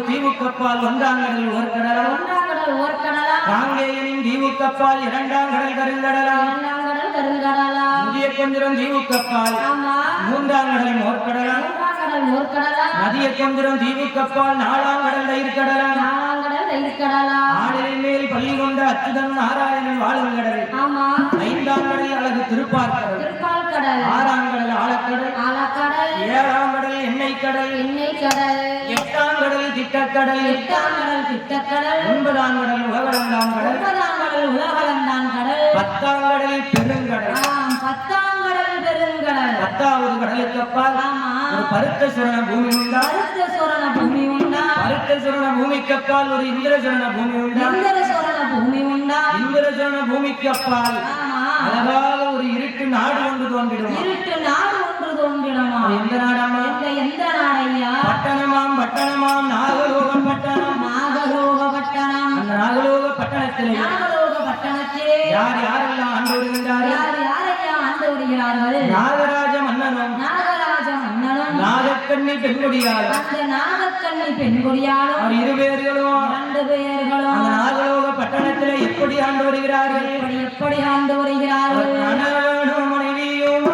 தீவுக்கப்பால் ஒன்றாம் கடல் ஓர்கடலா காங்கேயனின் தீவுக்கப்பால் இரண்டாம் கடல் கருங்கடலா முதிய கொஞ்சம் தீவுக்கப்பால் மூன்றாம் கடல் மோர்கடலா நதிய கொஞ்சம் தீவுக்கப்பால் நாலாம் கடல் தயிர்கடலா ஆடலின் மேல் பள்ளி கொண்ட அச்சுதன் நாராயணன் வாழும் கடல் ஐந்தாம் கடல் அழகு திருப்பாற்கடல் ஆறாம் கடல் ஆழக்கடல் ஏழாம் கடல் எண்ணெய் கடல் எட்டாம் கடல் திட்டக்கடல் ஒன்பதாம் கடல் உலகளந்தான் கடல் பத்தாம் கடல் பெருங்கடல் பத்தாவது கடலுக்கு அப்பால் ஒரு பருத்த சுரண பூமி உண்டா பருத்த சுரண பூமிக்கு அப்பால் ஒரு இந்திரசுரண பூமி உண்டா இந்திரசுரண பூமிக்கு அப்பால் அழகாக ஒரு இருட்டு நாடு ஒன்று தோன்றிடும் எந்த நாடாமா பட்டணமாம் நாகலோக பட்டணம் அந்த நாகலோக பட்டணத்திலே யார் யாரெல்லாம் ஆண்டு வருகின்றார்கள் நாகராஜ மன்னனும் நாகக்கண்ணி பெண்கொடியாலும் அவர் இருவேர்களும் அந்த நாகலோக பட்டணத்திலே எப்படி ஆண்டு வருகிறார்கள் கணவனும் மனைவியும்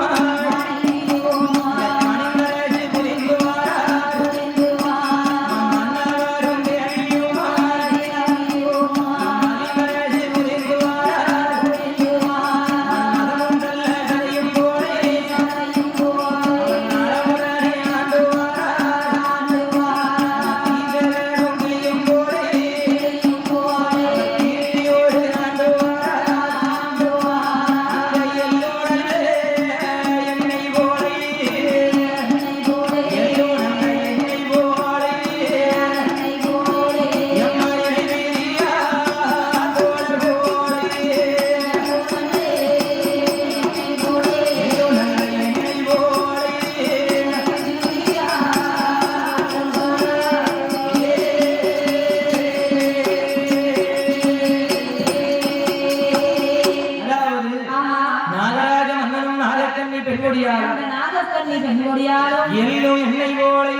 எல்லும் என்னை போலே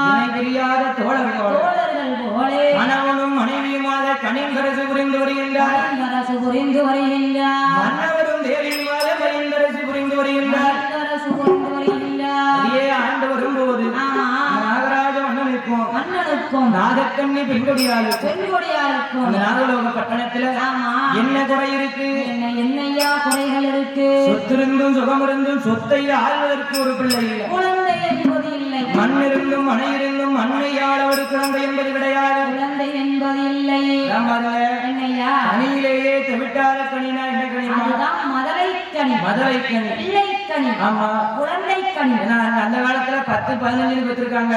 இணை தெரியாத தோழர்கள் போலே கணவனும் மனைவியுமாக கனிந்தரசு புரிந்து வருகின்றார் மன்னவரும் தேவியுமாக கனிந்தரசு புரிந்து வருகின்றார் அதே ஆண்டு வரும்போது நாகராஜ மன்னனுக்கும் நாகக்கண்ணி பெண்கொடியாளுக்கும் அந்த நாகலோக பட்டணத்துல என்ன குறை இருக்கு என்னையா குறைகள் இருக்கு சொத்திருந்தும் சுகமிருந்தும் சொத்தை ஆள்வதற்கு ஒரு பிள்ளை இல்லை குழந்தை என்பது இல்லை மண்ணிருந்தும் மனையிருந்தும் மண்ணையால் ஒரு குழந்தை என்பது கிடையாது குழந்தை என்பது இல்லை என்னையா கனியிலேயே தவிட்டாத கனினா என்ன கனி அதுதான் மதலை கனி பிள்ளை கனி ஆமா குழந்தை கனி அந்த காலத்துல 10-15 பெற்றிருக்காங்க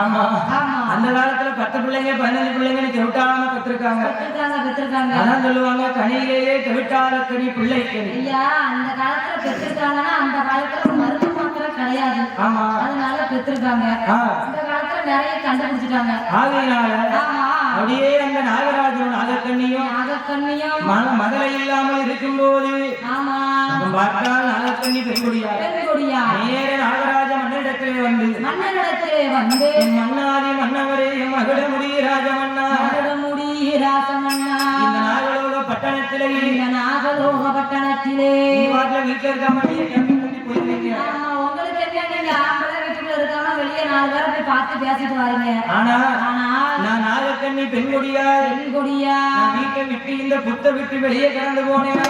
ஆமா அந்த காலத்துல 10 பிள்ளைங்க 15 பிள்ளைங்க தவிட்டாம பெற்றிருக்காங்க அதான் சொல்லுவாங்க கனியிலேயே தவிட்டாத கனி பிள்ளை கனி ஐயா அந்த காலத்துல பெற்றிருக்காங்கன்னா அந்த காலத்துல மருந்து மாத்திரம் கிடையாது ஆமா அதனால பெற்றிருக்காங்க இந்த காலத்துல நிறைய கண்டுபிடிச்சிட்டாங்க ஆகையினால அப்படியே அந்த நாகராஜனும் நாகக்கண்ணியும் மதலை இல்லாமல் இருக்கும்போது பார்த்தால் நாகக்கண்ணி பெண்கொடியா நேர நாகராஜ மன்னரிடத்திலே வந்து மன்னாதி மன்னவரே மகுடமுடி ராஜமன்னா இந்த நாகலோக பட்டணத்திலே வீட்டுல இருக்காம போயிருக்கீங்க ஆனா நான் நாகக்கண்ணி பெண்கொடியா வீட்டை விட்டு இந்த புத்த விட்டு வெளியே கடந்து போனேன்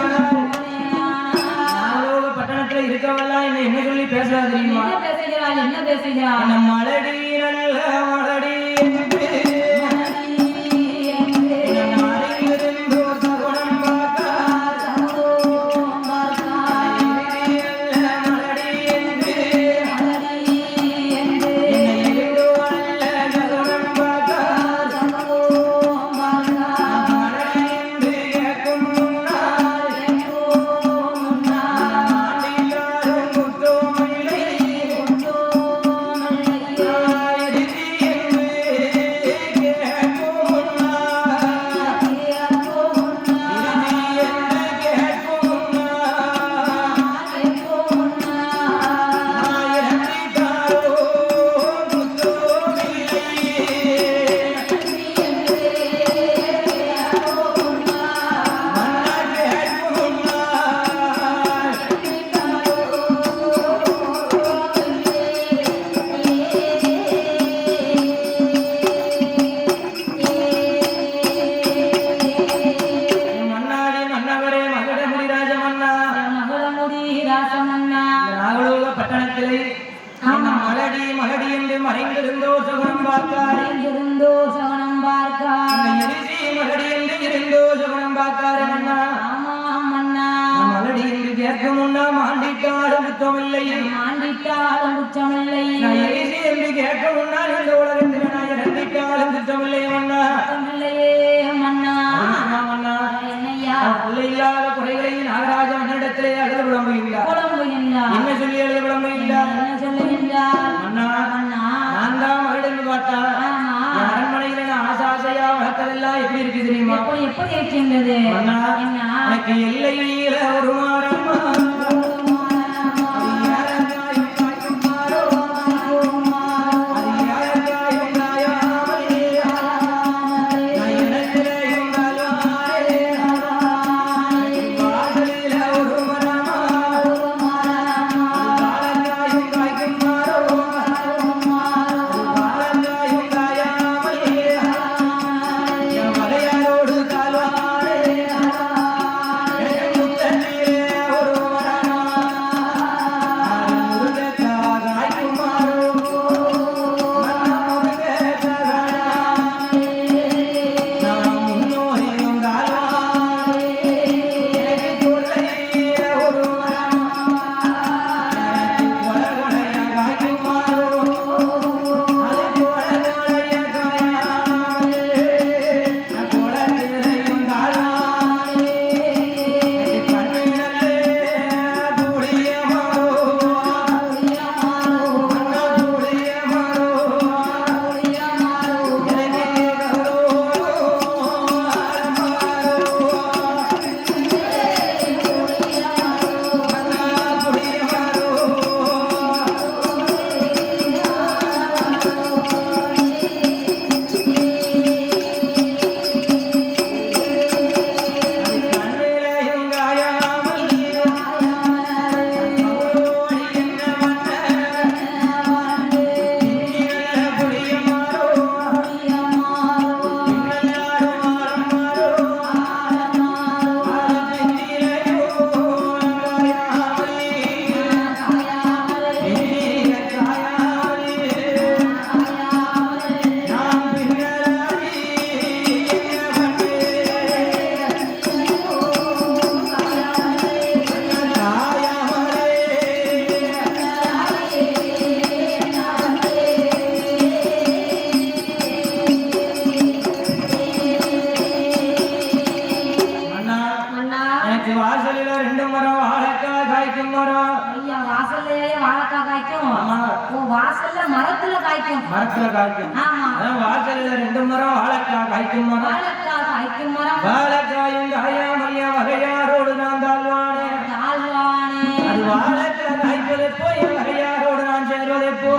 நாகலோக பட்டணத்துல இருக்கவெல்லாம் என்ன சொல்லி பேசுறா தெரியுமா என்ன பேசுகிறா மலடி நல்ல மலடி இருந்தோ சகனம் பார்க்கா எரிசி மலடி என்று இருந்தோ சுகனம் பார்க்காரு அண்ணா. ஆமாம் அண்ணா மலடி என்று கேட்கும் முன்னா மாண்டிட்டாலும் குற்றமில்லை. மாண்டிட்டாலும் குற்றமில்லை எரிசி என்று கேட்க முன்னால் இந்த உலகத்தில் நான் இறந்திட்டாலும் குற்றமில்லை அண்ணா. குற்றமில்லையே மன்னா அண்ணா என்னையா பிள்ளை இல்லாத குறைகளை நாகராஜ மன்னிடத்திலே அழுது விளம்புகின்றார். புலம்புகின்றார் என்ன சொல்லி எழுத விளம்புகின்றார்? என்ன சொல்லுகின்றார் அண்ணா அண்ணா நான் தான் மறுடன் பார்த்தா ஆமா அரண்மனையில நான் ஆசாசையா வளர்த்ததெல்லாம் எப்படி இருக்கு தெரியுமா? எப்படி இருக்கின்றது அண்ணா என்ன எனக்கு எல்லையில ஒரு மாறம்மா மரத்துல காய்க்கும். ஆமா. அதான் வாசல்ல 2 மரம் வாழைக்காய் காய்க்கும் மரம். வாழைக்காய் காய்க்கும் மரம். வாழைக்காயும் காயாமல்யா வகையாரோடு நான் தாழ்வானே. அது வாழைக்காய் காய்ப்பது போய் வகையாரோடு நான் சேர்வது எப்போ?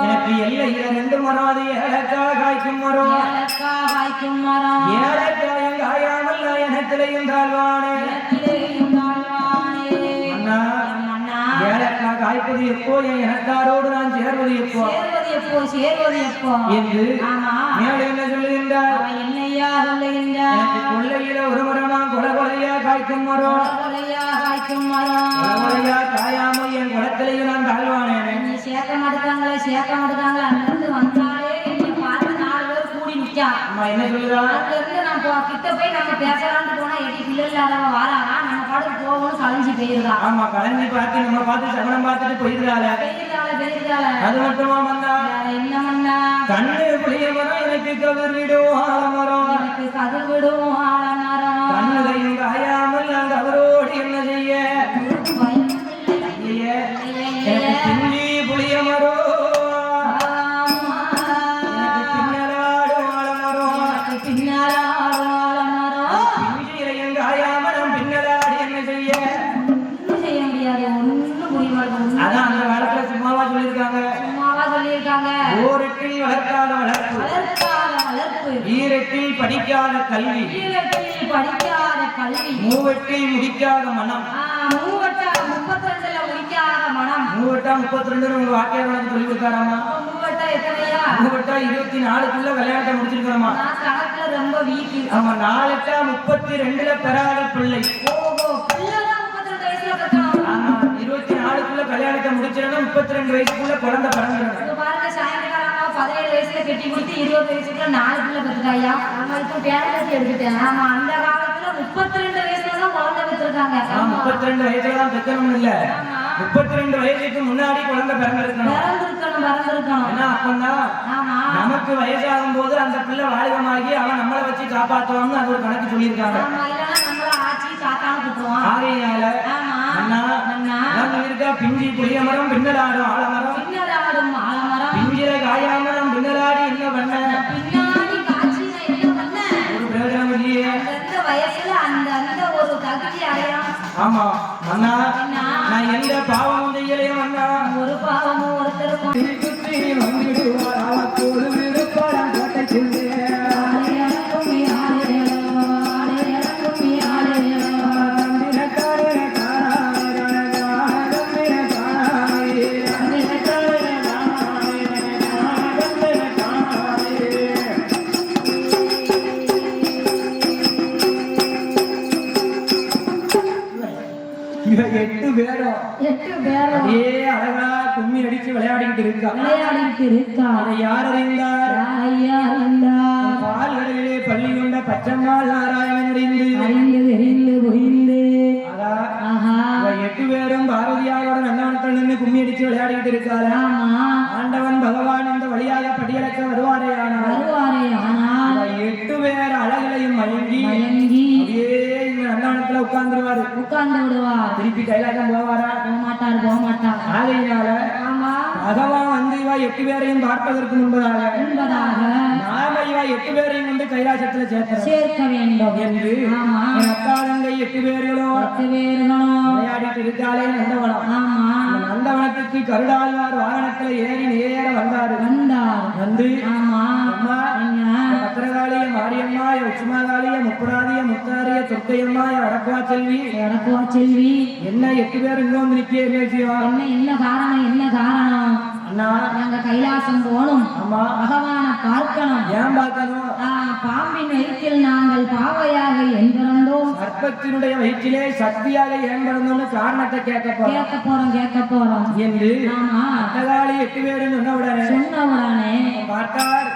எனக்கு எல்லையில 2 மரம். அது ஏலக்காய் காய்க்கும் மரம். ஏலக்காயும் காயாமல் எனத்திலையும் தாழ்வானே. ஏலக்காய் காய்ப்பது எப்போ? என் இனத்தாரோடு நான் சேர்வது எப்போ என்று மேலே என்ன சொல்லுகின்றார்? எனக்கு கொள்ளையில 1 மரமா கொலையா காய்க்கும் மரம். கொலையா காயாமல் என் குளத்திலையும் நான் தாழ்வானேன். சேர்க்க மாட்டாங்களே அங்கிருந்து வந்தாலே பார்த்து 4 பேர் கூடி நிக்கா. என்ன சொல்லுறா? அங்கிருந்து நான் கிட்ட போய் நம்ம பேசலான்னு போனா எடி பிள்ளை இல்லாதவ வாராங்க, நம்ம பாட்டுக்கு போகணும் கலைஞ்சி போயிருக்கா. ஆமா, கலைஞ்சி பார்த்து நம்ம பார்த்து சகனம் பார்த்துட்டு போயிருக்காள. அது மட்டுமா மன்னா? என்ன மன்னா? கண்ணு புளிய மரம் எனக்கு கதிர் விடும் ஆலமரம். எனக்கு கதிர் விடும் ஆலமரம். கண்ணுகையும் காயாமல் நான் அவரோடு என்ன செய்ய? எனக்கு பின்னி புளிய மரம். ஈரத்தில் படிக்காத கல்வி, மூவெட்டில் முடிக்காத மனம். மூவட்டா 32 உங்க வாக்கியாரம் சொல்லி கொடுத்தாராமா? மூவட்டா எத்தனையா? மூவட்டா 24க்குள்ள கல்யாணத்தை முடிச்சிருக்கிறோமா? கணக்குல ரொம்ப வீக். ஆமா, 4 32ல பெறாத பிள்ளை. ஓஹோ, பிள்ளைதான் 32 வயசுல கட்டணும். ஆமா, 24க்குள்ள கல்யாணத்தை முடிச்சிடணும். 32 வயசுக்குள்ள குழந்தை பிறந்துடணும். பாருங்க, சாயங்காலம் 17 வயசுல கட்டி கொடுத்து 20 வயசுக்குள்ள 4 பிள்ளை பெற்றுட்டாயா. ஆமா இப்போ பேரம்பேத்தி எடுத்துட்டேன். ஆமா அந்த காலத்துல 32 வயசுல தான் குழந்தை பெற்றிருக்காங்க. 32 வயசுல தான் பெற்றணும் இல்ல, 32 வயசுக்கு முன்னாடி குழந்தை பிறந்திருக்கணும். ஏன்னா அப்பந்தான் ஆமா நமக்கு வயசாகும் போது அந்த பிள்ளை வாலிபமாகி அவன் நம்மளை வச்சு காப்பாற்றுவான்னு அது ஒரு கணக்கு சொல்லியிருக்காங்க. ஆமா இல்லைன்னா நம்மள ஆட்சி தாத்தான்னு கூப்பிடுவான். ஆகையினால ஆமா அண்ணா நம்ம இருக்கா பிஞ்சி புளிய மரம் பின்னலாடும் ஆலமரம் பின்னலாடும் ஆலமரம் பிஞ்சில காயாம நம்ம பின்னலாடி என்ன பண்ண பின்னாடி காட்சி நான் என்ன பண்ணேன் ஒரு பிரயோஜனம் இல்லையே. அந்த வயசுல அந்த ஒரு தகுதி அடையாம. ஆமா அண்ணா நான் எந்த பாவமும் செய்யலையும் அண்ணா. ஒரு பாவமும் ஒருத்தருக்கும் சுற்றி வந்துடுவார் அவத்தோடு விருப்பம் கோட்டை சொல்லு இவன் 8 பேரும் அதே அழகா கும்மி அடிச்சு விளையாடிக்கிட்டு இருக்கா. அதை யார் அறிந்தார்? பால்களிலே பள்ளி கொண்ட பச்சம்மாள் நாராயணன் அறிந்து இவன் 8 பேரும் பாரதியாரோட நன்னவனத்தில் நின்று கும்மி அடிச்சு விளையாடிக்கிட்டு இருக்காரு. ஆண்டவன் பகவான் இந்த வழியாக படியளக்க வருவாரே ஆனால் 8 பேர் அழகலையும் மயங்கி அப்படியே இங்க நன்னவனத்துல உட்கார்ந்து விடுவார். திருப்பி கைலாசம் போக மாட்டார். ஆகையினால பகவான் வந்து இவா 8 பேரையும் பார்ப்பதற்கு முன்பதாக நாம இவா 8 பேரையும் வந்து கைலாசத்துல சேர்க்க வேண்டும் என்று என் அக்காலங்கை 8 பேர்களும் விளையாடிட்டு இருக்காளே நந்தவனம். நந்தவனத்துக்கு கருடாழ்வார் வாகனத்துல ஏறி நேர வந்தாரு. வந்து அம்மா பத்திரகாளிய மாரியம்மா உச்சுமாகாளிய முப்படாதிய முத்தாரிய தொக்கையம்மா வடக்குவா செல்வி என்ன 8 பேர் இங்க வந்து நிக்க என்ன காரணம் அண்ணா நாங்க கைலாசம் போகணும். ஆமா பகவான பார்க்கணும். ஏன் பார்க்கணும்? பாம்பின் வயிற்றில் நாங்கள் பாவையாக ஏன் பிறந்தோம், சர்ப்பத்தினுடைய வயிற்றிலே சக்தியாக ஏன் பிறந்தோம்னு காரணத்தை கேட்க போறோம் என்று அட்டகாளி 8 பேரும் சொன்னவுடனே பார்த்தார்.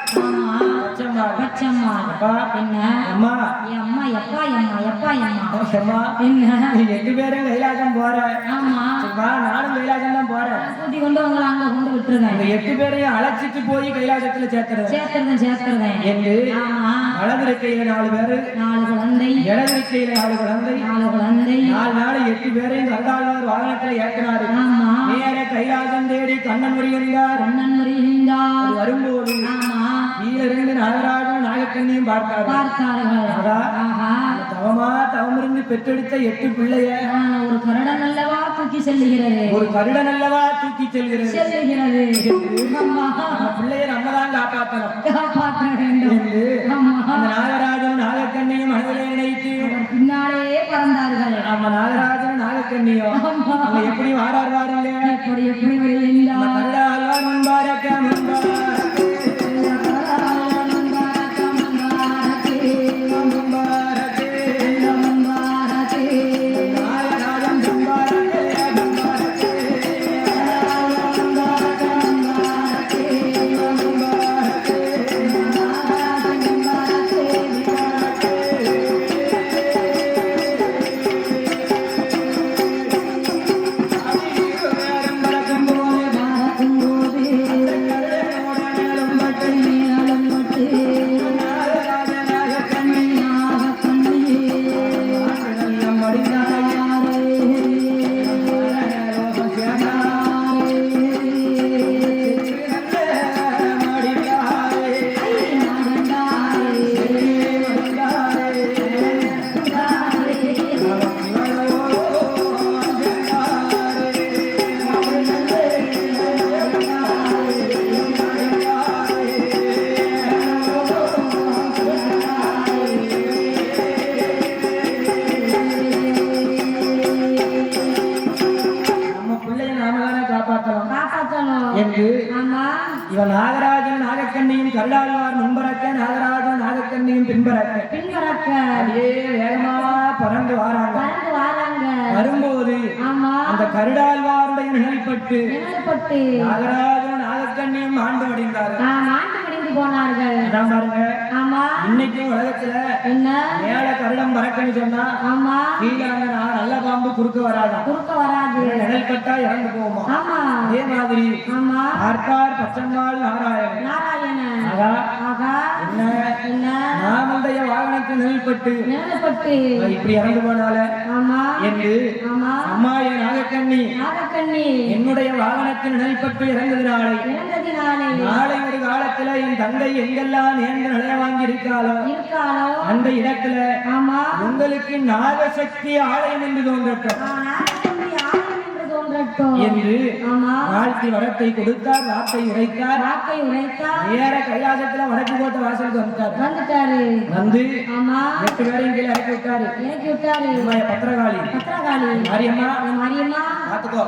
பச்சம்மாள் என்ன அம்மா எப்பா என்ன 8 பேரும் கைலாசம் போற. ஆமா நானும் கைலாசம் தான் போறேன். கூட்டி கொண்டு உங்களை அங்க கொண்டு விட்டுருவேன். 8 பேரையும் அழைச்சிட்டு போய் கைலாசத்துல சேர்த்துறேன் என்று வலது இருக்கையில 4 பேரு 4 குழந்தை, இடது இருக்கையில 4 குழந்தை 4 நாள் 8 பேரையும் கருடாழ்வார் வாகனத்துல ஏற்றினாரு. நேர கைலாசம் தேடி கண்ணன் வருகின்றார். வரும்போது கீழிருந்து நாகராஜன் நாகக்கண்ணியும் பார்த்தார்கள். தவமிருந்து பெற்றெடுத்த 8 பிள்ளைய ஒரு கருடன் அல்லவா தூக்கி செல்லுகிறது. பிள்ளைய நம்ம தான் காப்பாற்ற வேண்டும் என்று அந்த நாகராஜன் நாகக்கண்ணியும் மனதிலே நினைத்து பின்னாலே பறந்தார்கள். நம்ம நாகராஜன் நாகக்கண்ணியும் அவங்க எப்படி வாரார்கள்? எப்படி வருகின்றார்? முன்பாரக்க என்று இவன் நாகராஜன் நாகக்கண்ணியும் கருடாழ்வார் முன்பறக்க நாகராஜன் நாகக்கண்ணியும் பின்பறக்க அப்படியே வேகமா பறந்து வாராங்க. வரும்போது அந்த கருடாழ்வாருடைய நிழல்பட்டு நாகராஜன் நாகக்கண்ணியும் ஆண்டு அடைந்தார்கள். போனார்கள். அதான் பாருங்க ஆமா. இன்னைக்கும் உலகத்துல என்ன? மேல கருடம் பறக்குன்னு சொன்னா ஆமா. கீழே அந்த நல்ல பாம்பு குறுக்க வராதான். குறுக்க வராது. நிழல் பட்டா இறந்து போகுமா. ஆமா. அதே மாதிரி ஆமா. பார்த்தார் பச்சம்மாள் நாராயணன். நாராயணன். ஆகா ஆகா. என்ன என்ன? நாமந்தைய வாகனத்தில் நிழல்பட்டு நிழல்பட்டு இப்படி இறந்து போனால ஆமா. என்று ஆமா. அம்மா என் நாகக்கண்ணி நாகக்கண்ணி என்னுடைய வாகனத்தில் நிழல்பட்டு இறந்ததினாலே இறந்ததினாலே நாளை ஒரு காலத்துல என் தந்தை எங்கெல்லாம் நேர்ந்து நிலைய வாங்கி இருக்காளோ இருக்காளோ அந்த இடத்துல ஆமா. உங்களுக்கு நாகசக்தி ஆலயம் என்று தோன்றட்டும் நாகக்கண்ணி ஆலயம் என்று தோன்றட்டும் என்று ஆமா. வாழ்த்தி வரத்தை கொடுத்தார், வார்த்தை உரைத்தார். வாக்கை உரைத்தார். நேர கைலாசத்துல வடக்கு கோட்டை வாசலுக்கு வந்துட்டார். வந்துட்டாரு. வந்து ஆமா. 8 பேரையும் கீழே இறக்கி விட்டாரு. இறக்கி விட்டாரு. பத்திரகாளி பத்திரகாளி மாரியம்மா மாரியம்மா பாத்துக்கோ,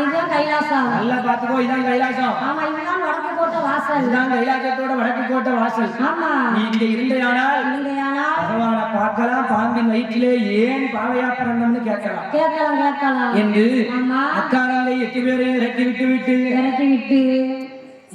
இதுதான் கைலாசம். நல்லா பாத்துக்கோ, இதான் கைலாசம். ஆமா. இதுதான் வடக்கு கோட்டை வாசல். இதுதான் கைலாசத்தோட வடக்கு கோட்டை வாசல். ஆமா. நீ இங்க இருந்தையானால் இல்லையானால் பகவானை பார்க்கலாம், பாம்பின் வயிற்றிலே ஏன் பாவையா பிறந்தோம்னு கேட்கலாம் கேட்கலாம் கேட்கலாம் என்று ஆமா. அக்காரங்களை 8 பேரையும் இறக்கி விட்டு இறக்கி விட்டு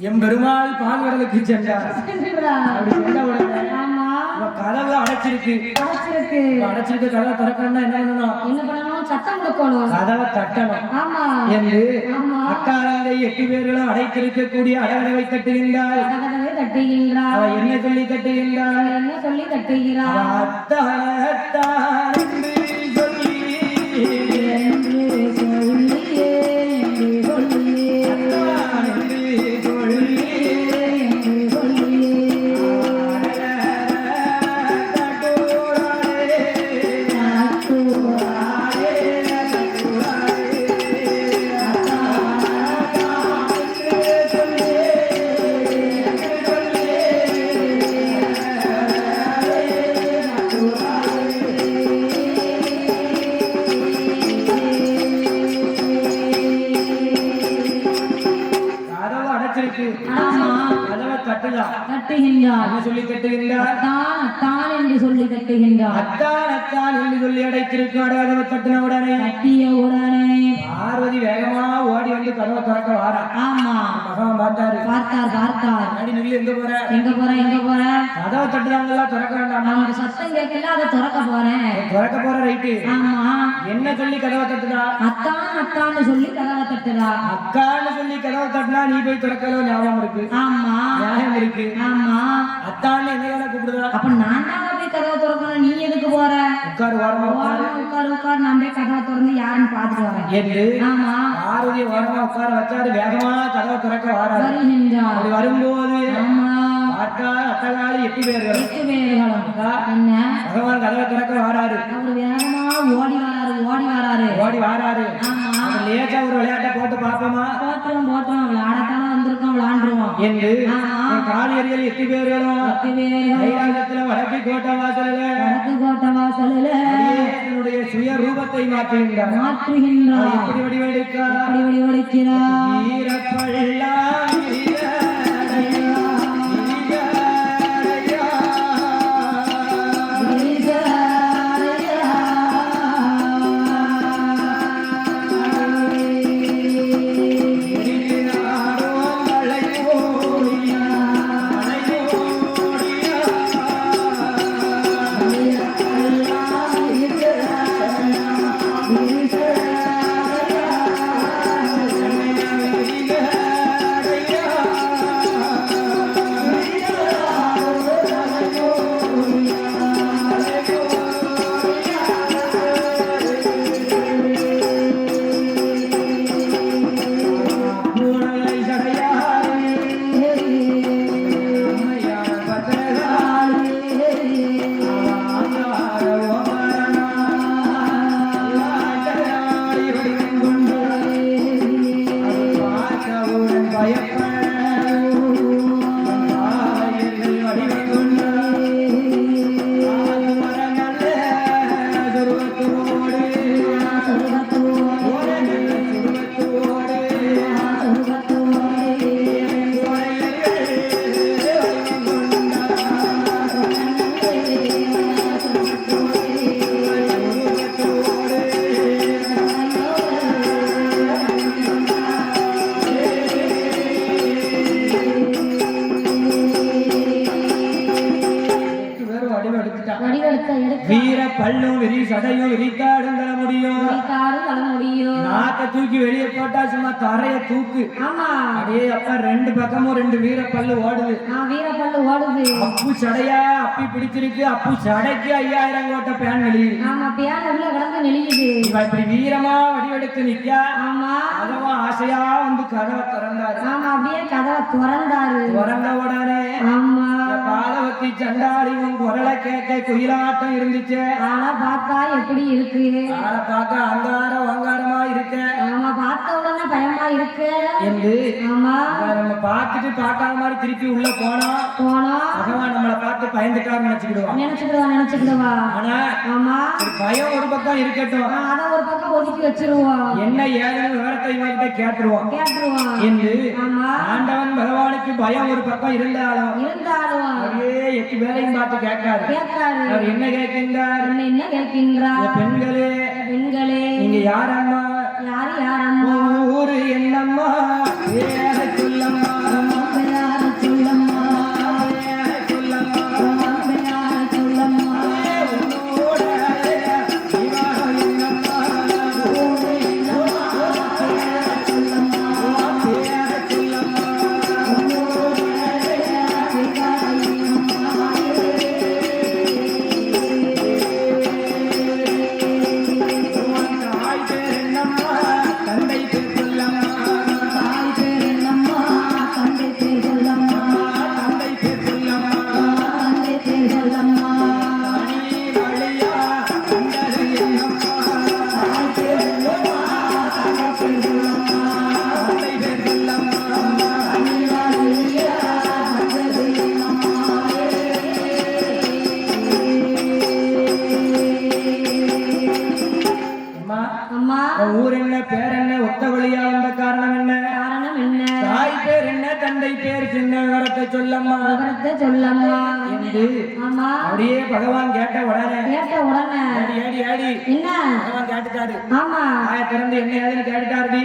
எம்பெருமாள் பால்வரலுக்கு சென்றார். சென்றுவிடா. அப்படி சென்ற உடனே ஆமா. இவ கதவு அடைச்சிருக்கு. அடைச்சிருக்கு. இப்ப அடைச்சிருக்க கதவை திறக்கணும்னா என்ன பண்ணணும்? என்ன பண்ணணும்? சத்தம் கொடுக்கணும். கதவை தட்டணும் ஆமா. என்று ஆமா. அக்காரங்களை 8 பேர்களும் அடைத்திருக்கக்கூடிய அடகடவை தட்டுகின்றாள். கதவை தட்டுகின்றார். அவ என்ன சொல்லி தட்டுகின்றாள்? என்ன சொல்லி தட்டுகிறார்? அவ அத்தான் அத்தான் என்று சொல்லி என்று சொல்லி என்று சொல்லி அத்தான் என்று சொல்லி என்று சொல்லி கதவு அடைச்சிருக்கு. ஆமா. கதவை தட்டுலாம். தட்டுகின்றார். என்ன சொல்லி தட்டுகின்றார்? அத்தான் அத்தான் என்று சொல்லி தட்டுகின்றார். அத்தான் அத்தான் என்று சொல்லி அடைத்திருக்கு. கதவை தட்டின உடனே தட்டிய உடனே பார்வதி வேகமா ஓடி வந்து கதவை திறக்க வாரா. ஆமா. மகன் பார்த்தாரு. பார்த்தார். அடி நில்லு, எங்க போற? எங்க போற கதவை தட்டுறாங்களா, திறக்க வேண்டாமா? அவங்க சத்தம் கேட்கல, அதை திறக்க போறேன். திறக்க போற ரைட்டு. ஆமா. என்ன சொல்லி கதவை தட்டுறா? அத்தான்னு சொல்லி கதவை தட்டுறா. அக்கான்னு சொல்லி கதவை தட்டினா நீ போய் திறக்கல, ஞாபகம் இருக்கு, ஆமா. நியாயம் இருக்கு. ஆமா. அத்தான்னு என்ன கூப்பிடுறா? அப்ப நான் தான் போய் கதவை திறக்கணும், நீ எதுக்கு போற? உட்காரு, ஓரமா உட்காரு உட்காரு, நான் போய் கதவை திறந்து யாருன்னு பாத்துட்டு வரேன் என்று ஆமா. பார்வதியை ஓரமா உட்கார வச்சாரு. வேகமா கதவை திறக்க வாராரு. வருகின்றார். அப்படி வரும்போது ஆமா. பார்த்தா அட்டகாலி 8 பேர்கள். 8 பேர்களும் என்ன பகவான் கதவை திறக்க வாராரு. அவரு வேகமா ஓடி வராரு. ஓடி வாராரு. ஆமா. லேட்டா ஒரு விளையாட்டை போட்டு பாப்போமா போட்டோம் விளையாடத்தானே வந்திருக்கோம், விளையாண்டுருவோம் என்று காலியர்கள் 8 பேர்களும் 8 பேர்கள் கைலாசத்துல வடக்கு கோட்டை வாசல்ல வடக்கு கோட்டை வாசலில் தன்னுடைய சுய ரூபத்தை மாற்றுகின்றார். மாற்றுகின்றார். எப்படி வடிவெடுக்கிறார்? அப்படி வடிவெடுக்கிறார். வீரப்பள்ளம் பல்லும் விரி சடையும் விரித்தாடும் தர முடியும் தர முடியும். நாக்க தூக்கி வெளியே போட்டா சும்மா தரைய தூக்கு. ஆமா அப்படியே அப்ப ரெண்டு பக்கமும் ரெண்டு வீர பல்லு ஓடுது. வீரப்பல்லு ஓடுது. அப்பு சடையா அப்பி பிடிச்சிருக்கு. அப்பு சடைக்கு 5000 கோட்டை பேன் நெளியுது. ஆமா பேன் உள்ள கிடந்து நெளியுது. இவ இப்படி வீரமா வடிவெடுத்து நிக்கா. ஆமா அதவா ஆசையா வந்து கதவை திறந்தாரு. ஆமா அப்படியே கதவை திறந்தாரு. திறந்த உடனே ஆமா பாலவத்தி சண்டாளி உன் குரலை கேட்க குயிலாட்டம் இருந்துச்சு. ஆனா பார்த்தா எப்படி இருக்கு? ஆளை பார்க்க அங்கார வங்காரமா இருக்க. ஆமா பார்த்த உடனே பயமா இருக்கு என்று ஆமா நம்ம பார்த்துட்டு பார்க்காத மாதிரி திருப்பி உள்ள போனா பகவான் நம்மளை பார்த்து பயந்துட்டாரு நினைச்சுக்கிடுவா. ஆனா ஆமா ஒரு பயம் ஒரு பக்கம் இருக்கட்டும். அத ஒரு பக்கம் ஒதுக்கி வச்சிருவோம். என்ன ஏதுன்னு விவரத்தை இவங்கிட்ட கேட்டுருவோம் என்று ஆண்டவன் பகவானுக்கு பயம் ஒரு பக்கம் இருந்தாலும் அப்படியே 8 பேரையும் பார்த்து கேட்காரு. அவர் என்ன கேட்கின்றார்? பெண்களே நீங்க யார் அம்மா? ஊரு என்னம்மா? வேற சொல்லம்மா. ஊர் என்ன பேர் என்ன ஒத்த வழியா வந்த காரணம் என்ன? தாய் பேர் என்ன தந்தை பேர் சின்ன விவரத்தை சொல்லம்மா என்று அப்படியே பகவான் கேட்ட உடனே பகவான் கேட்டுட்டாரு. வாயை திறந்து என்ன ஏதுன்னு கேட்டுட்டாரு.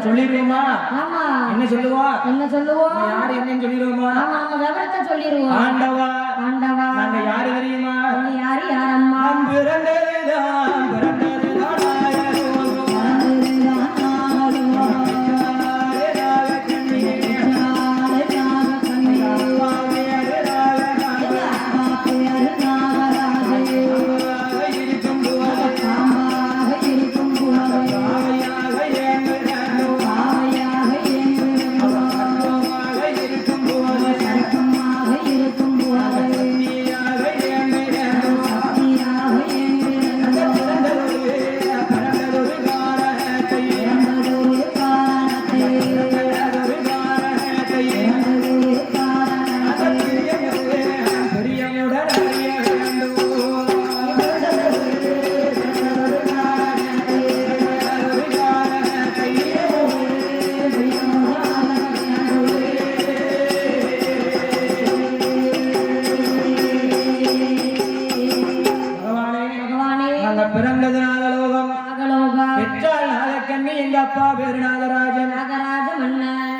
சொல்லிடுவோமா? என்ன சொல்லுவோம்? யாரு என்னன்னு சொல்லிடுவோமா? ஆண்டவா நாங்க யாரு தெரியுமா?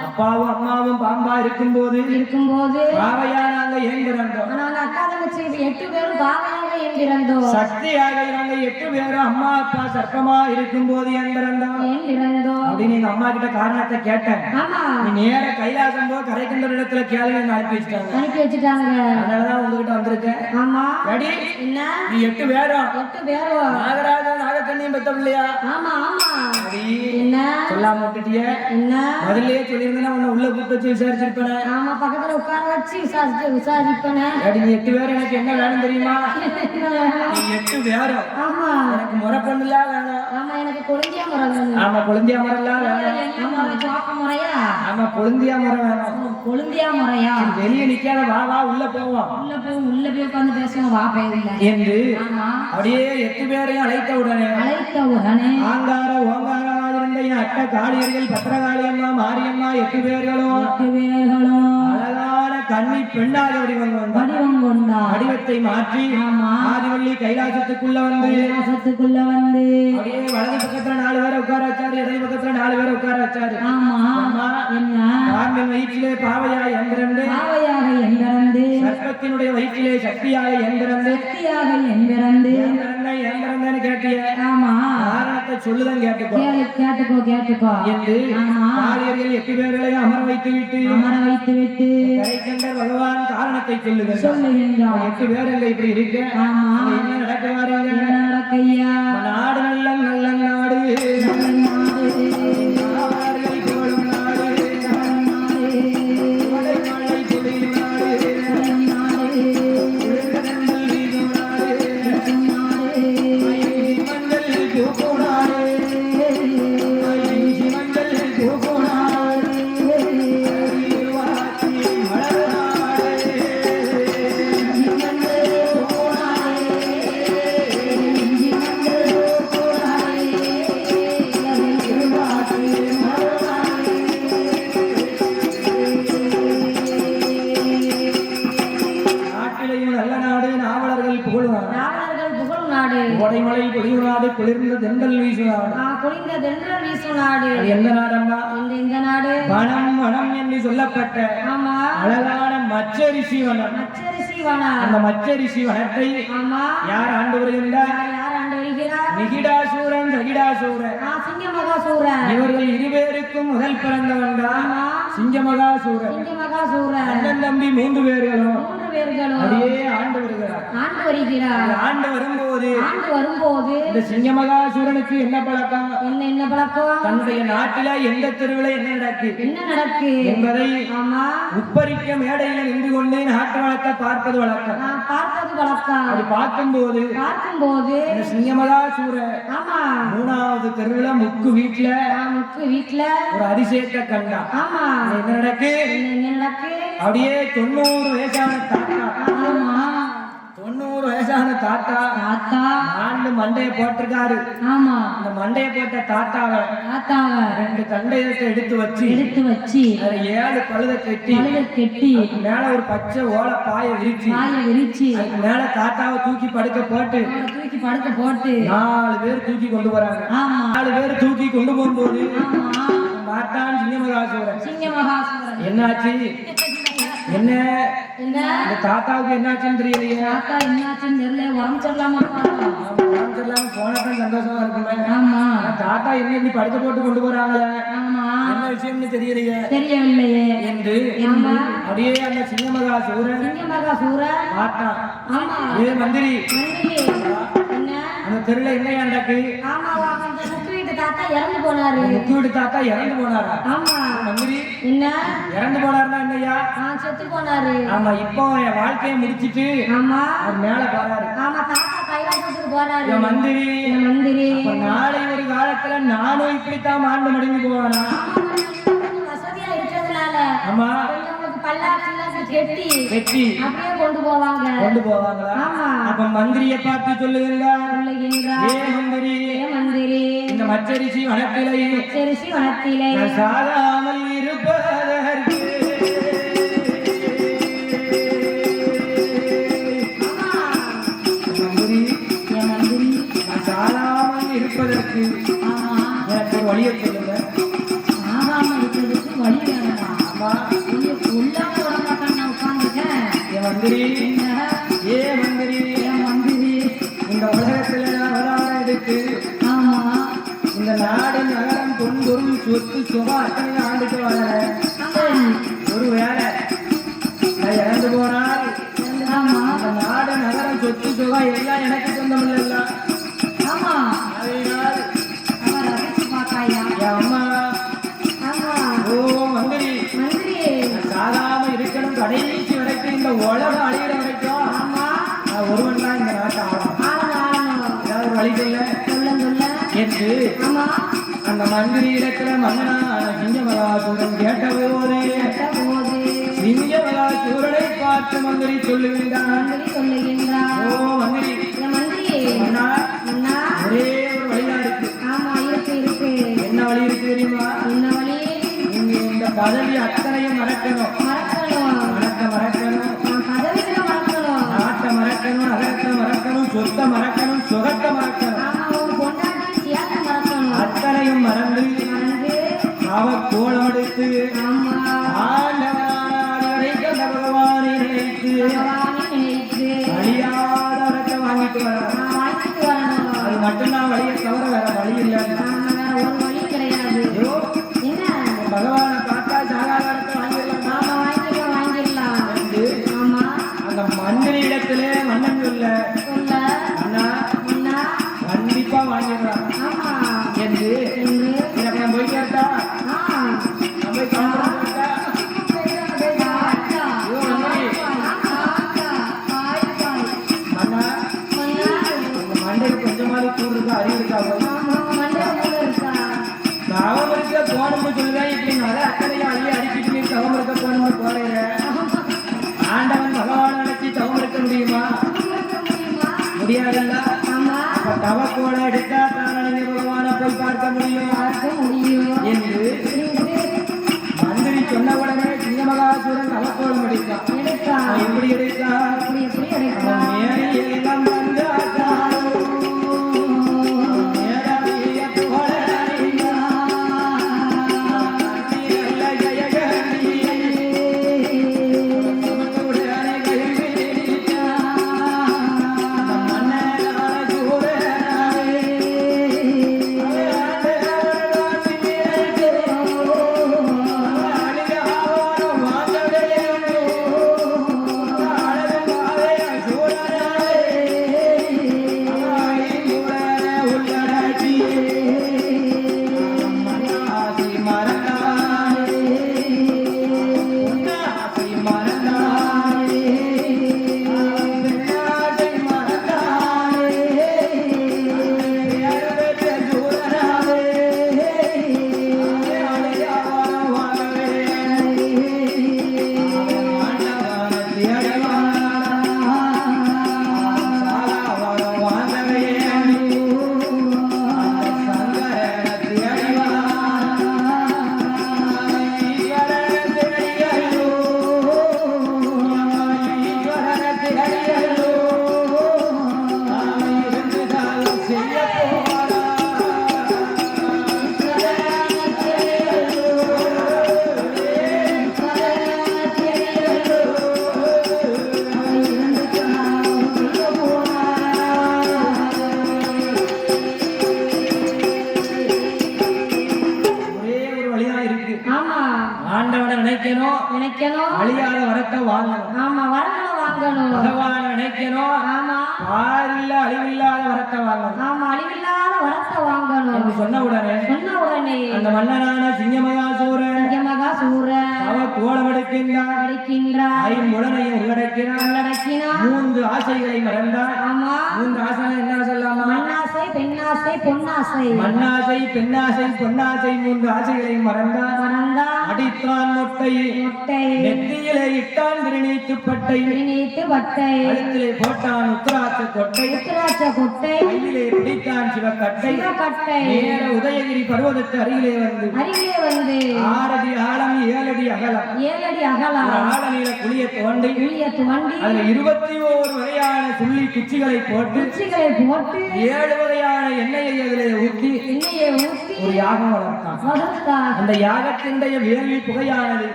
அப்பாவும் அம்மாவும் பாம்பா இருக்கும்போது பாவையா நாங்க ஏன் பிறந்தோம்? சக்தியாக நாங்க 8 பேரும் அம்மா அப்பா சர்ப்பமா இருக்கும்போது ஏன் பிறந்தோம் அப்படின்னு எங்க அம்மா கிட்ட காரணத்தை கேட்டேன். நீ நேர கைலாசம் போ கரைக்கின்ற இடத்துல கேள்வி அனுப்பி வச்சுட்டாங்க. அதனாலதான் உங்ககிட்ட வந்திருக்கேன். நீ 8 பேரும் நாகராஜன் நாகக்கண்ணியும் பெத்த பிள்ளையா? சொல்லாம விட்டுட்டிய. முதல்லயே சொல்லியிருந்தா உன்னை உள்ள கூப்பிட்டு வச்சு விசாரிச்சிருப்பேன். பக்கத்துல உட்கார வச்சு விசாரிப்பேன். நீ 8 பேரும் எனக்கு என்ன வேணும் தெரியுமா? நீ 8 பேரும் எனக்கு முறை பொண்ணுலாம் வேணும். எனக்கு கொழுந்தியா முறை வேணும். கொழுந்தியா முறைலாம் வேணும். முறையா கொழுந்தியா முறை வேணும். கொழுந்தியா முறையா? வெளியே நிக்காத வா உள்ள போவோம். உள்ள போய் உட்கார்ந்து பேசுவோம். வா பேருல என்று அப்படியே 8 பேரையும் அழைத்த உடனே ஆங்கார ஓங்காரமாக இருந்த என் அட்ட காளியர்கள் பத்திரகாளியம்மா மாரியம்மா 8 பேர்களும் அழகான கன்னி பெண்ணாக வடிவம் கொண்டார். வடிவத்தை மாற்றி ஆதிவள்ளி கைலாசத்துக்குள்ள வந்து அப்படியே வலது பக்கத்துல 4 பேரை உட்கார வச்சாரு. இடது பக்கத்துல 4 பேரை உட்கார வச்சாரு. வயிற்றிலே பாவையாக எந்திரண்டு சர்ப்ப கர்ப்பத்தினுடைய வயிற்றிலே சக்தியாக எந்திரந்து சக்தியாக என் பிறந்து ஏந்திரந்தன்னு கேட்டிய ஆமா காரணத்தை சொல்லுதான் கேட்டுக்கோ கேட்டுக்கோ என்று ஆமா ஆரியர்கள் 8 பேர்களை அமர வைத்து விட்டு அமர வைத்து விட்டு கரைக்கண்டர் பகவான் காரணத்தை சொல்லுகிறார் சொல்லுகின்றார் 8 பேர்கள் இப்படி இருக்க ஆமா என்ன நடக்குவாருங்க என்ன நடக்கையா நாடு நல்ல நல்ல நாடு அவர்கள் போலும் நாடு மழை மழை பொழியும் நாடு உலகெங்கும் வீசும் நாடு மஞ்சள் பூக்கும் நாடு மஞ்சள் பூக்கும் நாடு வாசி மலர் நாடு நாட்டிலையும் நல்ல நாடு நாவலர்கள் புகழும் நாடு நாவலர்கள் புகழும் நாடு கோடைமலை பொழியும் நாடு குளிர்ந்த தென்றல் வீசும் நாடு குளிர்ந்த தென்றல் வீசும் நாடு அது எந்த நாடம்மா இந்த நாடு வனம் வனம் என்று சொல்லப்பட்ட ஆமா அழகான மச்சரிசி வனம் பச்சரிசி வனம் அந்த மச்சரிசி வனத்தை ஆமா யார் ஆண்டு வருகின்றார் யார் ஆண்டு வருகிறார் நிகிடாசூரன் சகிடாசூரன் சிங்கமகாசூரன் இவர்கள் இருவேருக்கும் முதல் பிறந்தவன் தான் ஆமா சிங்கமகாசூரன் சிங்கமகாசூரன் அண்ணன் தம்பி 3 பேர்களும் 3 பேர்களும் அப்படியே ஆண்டு வருகிறார் ஆண்டு வருகிறார் ஆண்டு வரும்போது ஆண்டு வரும்போது இந்த சிங்கமகாசூரனுக்கு என்ன பழக்கம் என்ன பழக்கம் தன்னுடைய நாட்டில எந்த தெருவில் என்ன நடக்கு என்ன நடக்கு என்பதை ஆமா உப்பரிக்க மேடையில நின்று கொண்டு நாட்டு வழக்க பார்ப்பது வழக்கம் நான் பார்த்தது வழக்கம் அப்படி பார்க்கும்போது இந்த சிங்கமகாசூரன் ஆமா 3வது தெருவுல முக்கு வீட்டுல முக்கு வீட்டுல ஒரு அதிசயத்தை கண்டா ஆமா என்ன நடக்கு என்ன நடக்கு அப்படியே 90 வயசான தாத்தா ஆமா 90 வயசான தாத்தா தாத்தா ஆண்டு மண்டையை போட்டிருக்காரு ஆமா அந்த மண்டையை போட்ட தாத்தாவை தாத்தாவ 2 தண்டையத்தை எடுத்து வச்சு எடுத்து வச்சு அதுல 7 பழுத கட்டி கழுத கெட்டி அதுக்கு மேல ஒரு பச்சை ஓலை பாய விரிச்சு பாய விரிச்சு அதுக்கு மேல தாத்தாவை தூக்கி படுக்க போட்டு அவரை தூக்கி படுக்க போட்டு 4 பேர் தூக்கி கொண்டு போறாங்க ஆமா 4 பேர் தூக்கி கொண்டு போகும்போது ஆமா பார்த்தான் சிங்கமகாசூரன் சிங்கமகாசூரன் என்னாச்சு என்ன என்ன இந்த தாத்தாவுக்கு என்னாச்சுன்னு தெரியலையே தாத்தா என்னாச்சுன்னு தெரியல உடம்பு சரியில்லாம போனப்ப சந்தோஷமா இருக்குமே ஆமா ஆனா தாத்தா என்ன இப்படி படுக்க போட்டு கொண்டு போறாங்க ஆமா என்ன விஷயம்னு தெரியலையே தெரியவில்லையே என்று அப்படியே அந்த சிங்கமகாசூரன் சிங்கமகாசூரன் பார்த்தான் ஆமா ஏ மந்திரி என்ன அந்த தெருல என்ன நடக்கு ஆமா அந்த முக்கு வீட்டு தாத்தா இறந்து போனாரு முத்து வீட்டு தாத்தா இறந்து போனாரா ஆமா மந்திரி என்ன இறந்து போனாருன்னா என்னய்யா செத்து போனாரு ஆமா இப்போ என் வாழ்க்கையை முடிச்சிட்டு ஆமா அவர் மேல போறாரு ஆமா தாத்தா கைலாசத்துக்கு போறாரு என் மந்திரி மந்திரி அப்ப நாளை ஒரு காலத்துல நானும் இப்படித்தான் மாண்டு மடிந்து போவானா வசதியா இருக்கிறதுனால ஆமா உங்களுக்கு பல்லாக்கு கெட்டி வெட்டி அப்படியே கொண்டு போவாங்க கொண்டு போவாங்களா ஆமா அப்ப மந்திரிய பார்த்து சொல்லுகிறார் சொல்லுகின்றார் ஏ மந்திரி மந்திரி இந்த மச்சரிசி வனத்திலே பச்சரிசி வனத்திலே நான் சாகாமல் இருப்பதற்கு மந்திரி நான் சாகாமல் இருப்பதற்கு எனக்கு ஒரு வழியை சொல்லுங்க ஆகாம இருக்கிறதுக்கு வழி வேணுமா ஆமா உள்ளாம விட மாட்டான் நான் உட்காந்துருக்கேன் என் மந்திரி ஏ மந்திரி இந்த உலகத்துல நான் அவதாரம் எடுத்து ஆமா இந்த நாடு நகரம் பொன்பொருள் சொத்து சுகம் அத்தனை ஆண்டுட்டு வளரேன் ஒரு வேலை நான் இறந்து போனால் ஆமா இந்த நாடு நகரம் சொத்து சுகம் எல்லாம் எனக்கு சொந்தம் இல்லைல்ல ஆமா ஆகையினால் அவன் ரசிச்சு பார்த்தாயா என் அம்மா ஆமா ஓ மந்திரி மந்திரி நான் சாகாம இருக்கணும் கடைசி வரைக்கும் இந்த உலகம் அழிகிற வரைக்கும் ஆமா நான் ஒருவன் தான் இந்த நாட்டை ஆளும் ஆளணும் ஏதாவது ஒரு வழி சொல்ல சொல்ல என்று ஆமா அந்த மந்திரி இடத்துல மன்னனான சிங்கமகாசூரன் கேட்டபோது போது சிங்கமகாசூரனை பார்த்து மந்திரி சொல்லுகின்றான் மந்திரி சொல்லுகின்றார் ஓ மந்திரி மந்திரி மன்னா, அண்ணா ஒரே ஒரு வழிதான் இருக்கு ஆமா இருக்கு என்ன வழி இருக்கு தெரியுமா என்ன வழி நீங்க இந்த பதவி அத்தனையும் மறக்கணும் மறக்கணும் பதவிகளை மறக்கணும் நாட்டை மறக்கணும் நகரத்தை மறக்கணும் சொத்தை மறக்கணும் சுகத்தை மறக்கணும் ஆமா ஒரு பொண்டாட்டி சேர்த்து மறக்கணும் அத்தனையும் மறந்து அவ கோலம் எடுத்து ஆமா ஆண்டவனான பகவானை நினைத்து மட்டும்தான் வழியை தவிர வேற வழி இல்லை. ஆமா, வேற ஒரு வழி கிடையாது. ஐயோ, என்ன? பகவானை பார்த்தா சாகாரத்தை வாங்கிடலாம். ஆமா, வாங்கிடலாம், வாங்கிடலாம். என்று ஆமா, அந்த மந்திரி இடத்திலே மன்னன் சொல்ல சொல்ல அண்ணா என்ன? கண்டிப்பா வாங்கிடலாம் ஆமா, என்று என்று எனக்கு நான் போய் கேட்டா ஆ நான் போய் காண்பிட்டா ஐயோ மந்திரி மன்னா உங்க மண்டைக்கு கொஞ்சமாவது கூறு இருக்கா அறிவு இருக்கா தவம் இருக்க போகணும்னு சொல்லுவேன். இப்படி நிறைய அத்தனையும் அள்ளி அடிக்கிட்டு தவம் இருக்க போகணும்னு போறேங்க. ஆண்டவன் பகவான் நினைச்சு தவம் இருக்க முடியுமா? முடியாதுல்ல. அப்ப தவக்கோட எடுத்தா தானே பகவானை போய் பார்க்க முடியும் என்று மந்திரி சொன்ன உடனே சிங்கமகாசூரன் தவக்கோலம் எடுத்தான். அவன் எப்படி எடுத்தான்? மேலே எல்லாம் வந்து நினைக்கணும், அழியாத வரத்தை வாங்கணும். ஆமா, வாங்கணும். பகவானை நினைக்கணும், ஆமா, பாரில்ல அழிவில்லாத வரத்தை வாங்கணும். ஆமா, அழிவில்லாத வரத்தை வாங்கணும் என்று சொன்ன உடனே அந்த மன்னனான சிங்கமகாசூரன் அவ கோலம் எடுக்கின்றான். ஐம்புலனையும் உள்ளடக்கினான். 3 ஆசைகளை மறந்தான். ஆமா, 3 ஆசை என்ன சொல்லாமா? மண்ணாசை, பெண்ணாசை, பொன்னாசை. மண்ணாசை, பெண்ணாசை, பொன்னாசை 3 ஆசைகளை மறந்தான். அடித்தான் மொட்டை, நெத்தியிலே இட்டான் திருநீத்துப்பட்டை, கழுத்திலே போட்டான் உத்திராட்ச கொட்டை, கையிலே பிடித்தான் சிவக்கட்டை. நேர உதயகிரி பர்வதத்து அருகிலே வந்து 6 அடி ஆழம் 7 அடி அகலம் ஒரு ஆழநீள குழியை தோண்டி அதுல 21 வகையான சுள்ளி குச்சிகளை போட்டு 7 வகையான எண்ணெயை அதிலே ஊற்றி ஒரு யாகம் வளர்த்தான். அந்த யாகத்தினுடைய வேள்வி புகையானது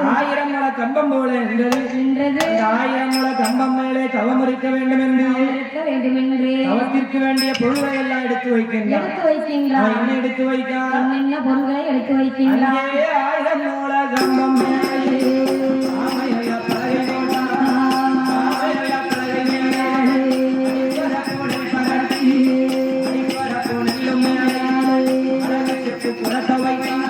1000 முழ கம்பம் போல நின்றது. 1000 முழ கம்பம் மேலே தவம் இருக்க வேண்டும் என்று தவத்திற்கு வேண்டிய பொருள்களை எல்லாம் எடுத்து வைக்கின்றான். என்ன எடுத்து வைத்தான்? 1000 முழ கம்பம் மேலே ஆமையா பலகை போட்டான். ஆமையா பலகை மேலே அடிப்பரப்போனை பகட்டி அடிப்பரப்போனிலும் மேலே அழகு புரட்ட வைத்தான்.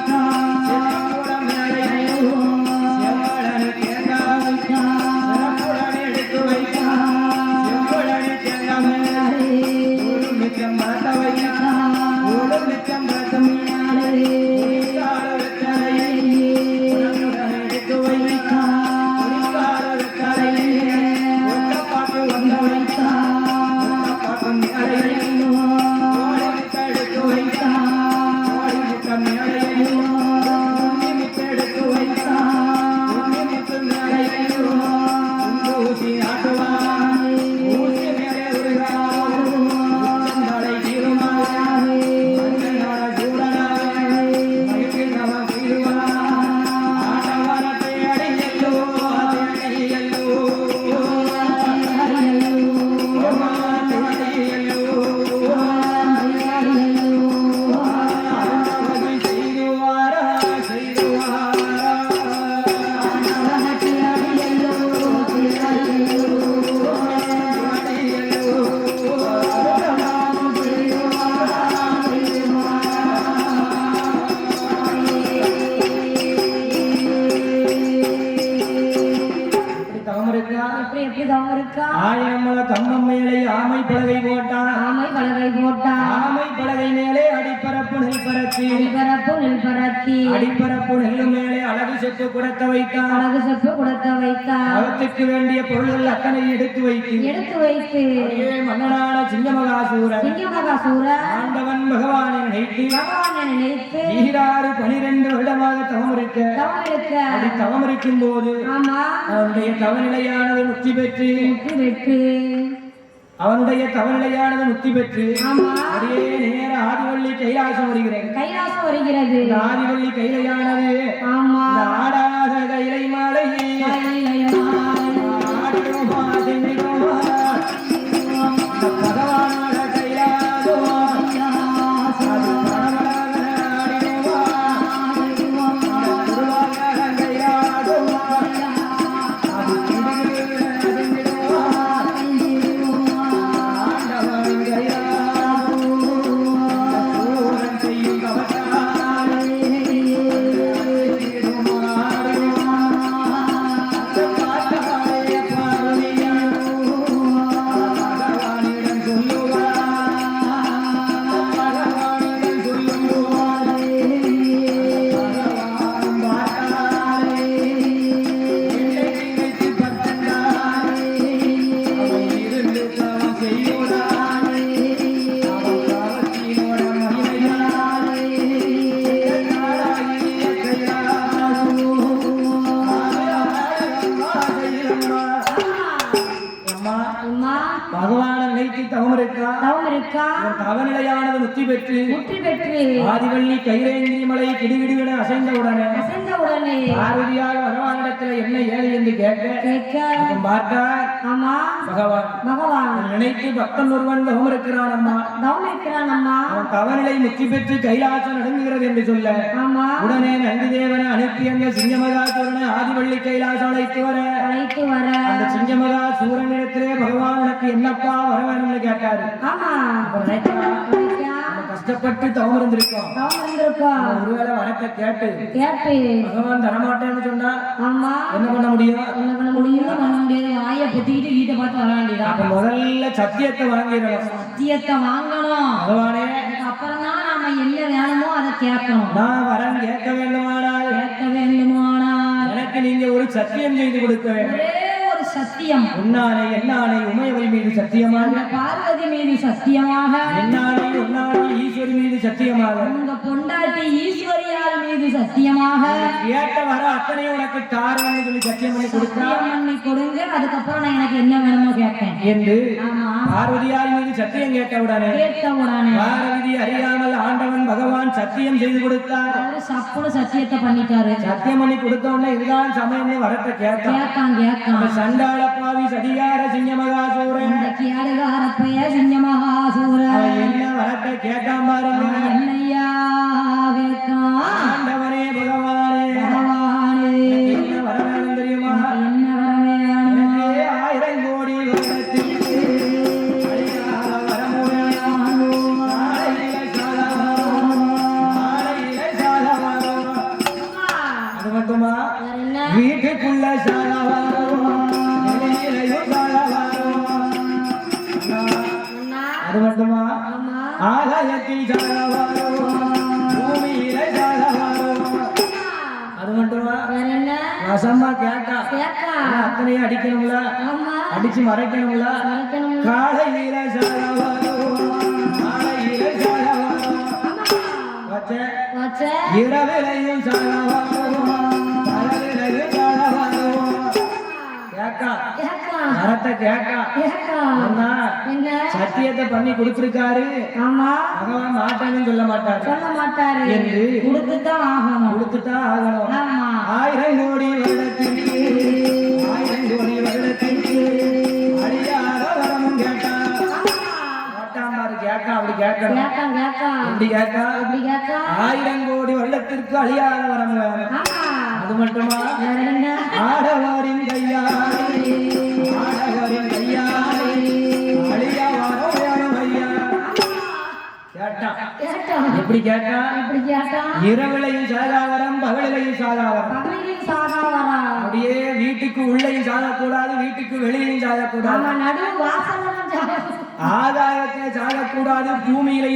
நைட்டு தவம் இருக்கா 1000 முழ கம்பம் மேலே ஆமை பலகை போட்டான் ஆமை பலகை போட்டா ஆமை பலகை மேலே அடிப்பரப்பு நெல் பரத்தி நெல்பரப்பு நெல்பரத்தி அடிப்பரப்பு நெல்லு மேலே அழகு செட்டு குடத்த வைத்தான் அழகு செப்பு குடத்த வைத்தா அவத்துக்கு வேண்டிய பொருள்கள் அத்தனை எடுத்து வைத்து மன்னனான சிங்கமகாசூரன் ஆண்டவன் பகவானை நினைத்து ஈராறு 12 வருடமாக தவம் இருக்க அப்படி தவம் இருக்கும் போது அவனுடைய தவநிலையானது முக்தி பெற்று அப்படியே நேர ஆதிவள்ளி கைலாசம் வருகிறது ஆதிவள்ளி கைலையானது ஆடாத கைலை மாலையே பகவானோட கைலாசோ தவநிலையானது முக்தி பெற்று ஆதிவள்ளி கைலேந்திரி மலை கிடுகிடுவென அசைந்தவுடனே பார்வதியாக பகவானிடத்தில் என்ன ஏழை என்று கேட்க பார்த்தார் பகவான் நினைத்து பக்தன் ஒருவன் தவம் இருக்கிறான் அம்மா அவன் தவநிலை முக்தி பெற்று கைலாசம் நடந்துகிறது என்று சொல்ல உடனே நந்தி தேவனை அனுப்பி அந்த சிங்கமகாசூரனை ஆதிவள்ளி கைலாசம் அழைத்து வர அந்த சிங்கமகாசூரனிடத்திலே பகவான் உனக்கு என்னப்பா வர வேணும்னு கேட்டாரு கஷ்டப்பட்டு தவம் இருந்திருக்கோம் ஒருவேளை வரத்தை கேட்டு பகவான் தரமாட்டேன்னு சொன்னா என்ன பண்ண முடியும் அப்ப முதல்ல சத்தியத்தை வாங்கணும் பகவானே அப்புறம் தான் நாம என்ன வேணுமோ அதை கேட்கணும் நான் வரம் கேட்க வேண்டுமானால் எனக்கு நீங்க ஒரு சத்தியம் செய்து கொடுக்க வேண்டும் சத்தியம் உன்னானை என்னானை உமையவள் மீது சத்தியமாக பார்வதி மீது சத்தியமாக என்னானை உன்னானை ஈஸ்வரி மீது சத்தியமாக உங்க பொண்டாட்டி ஈஸ்வரியால் மீது சத்தியமாக கேட்ட வர அத்தனை உனக்கு தாரன்னு சொல்லி சத்தியம் பண்ணி கொடுங்க அதுக்கப்புறம் நான் எனக்கு என்ன வேணுமோ கேட்பேன் என்று பார்வதியால் மீது சத்தியம் கேட்டவுடனே பார்வதி அறியாமல் ஆண்டவன் பகவான் சத்தியம் செய்து கொடுத்தார் சப்புடு சத்தியத்தை பண்ணிட்டாரு சத்தியம் பண்ணி கொடுத்த உடனே இதுதான் சமயம் வரத்தை கேட்கான் சண்டாள பாவி சதிகார சிங்கமகாசூரன் என்ன வரத்தை கேட்காம பாருங்க என்னையா ஆண்டவனே பகவானே என்ன வர வேணும் தெரியுமா என்ன வர வேணும் 1000 கோடி வருடத்திற்கு அது மட்டுமா வீட்டுக்குள்ள அது மட்டுமா ஆகாயத்தில் பூமியில அது மட்டுமா வசமா கேட்டா அத்தனையும் அடிக்கணும்ல அடிச்சு மறைக்கணும்ல காலையில இரவிலையும் சத்தியத்தை பண்ணி கொடுத்திருக்காரு பகவான் மாட்டான்னு சொல்ல மாட்டாரு என்று கொடுத்துதான் ஆகணும் 1000 கோடி வருடத்திற்கு அடியாத வரமும் கேட்டான் அப்படி கேட்கா 1000 கோடி வருடத்திற்கு அழியாத வரம் வேணும் அது மட்டுமா ஆடவரின் கையாளி அழியா வரம் வேணும் ஐயா கேட்டான் எப்படி கேட்டா இரவிலையும் சாதாவரம் பகலிலையும் சாதாவரம் அப்படியே வீட்டு வீட்டுக்கு உள்ளேயும் சாகக்கூடாது, வீட்டுக்கு வெளியிலும் சாகக்கூடாது, ஆமா நடு வாசல்ல தான் சாகணும். ஆகாயத்தை சாகக்கூடாது, பூமியிலையும்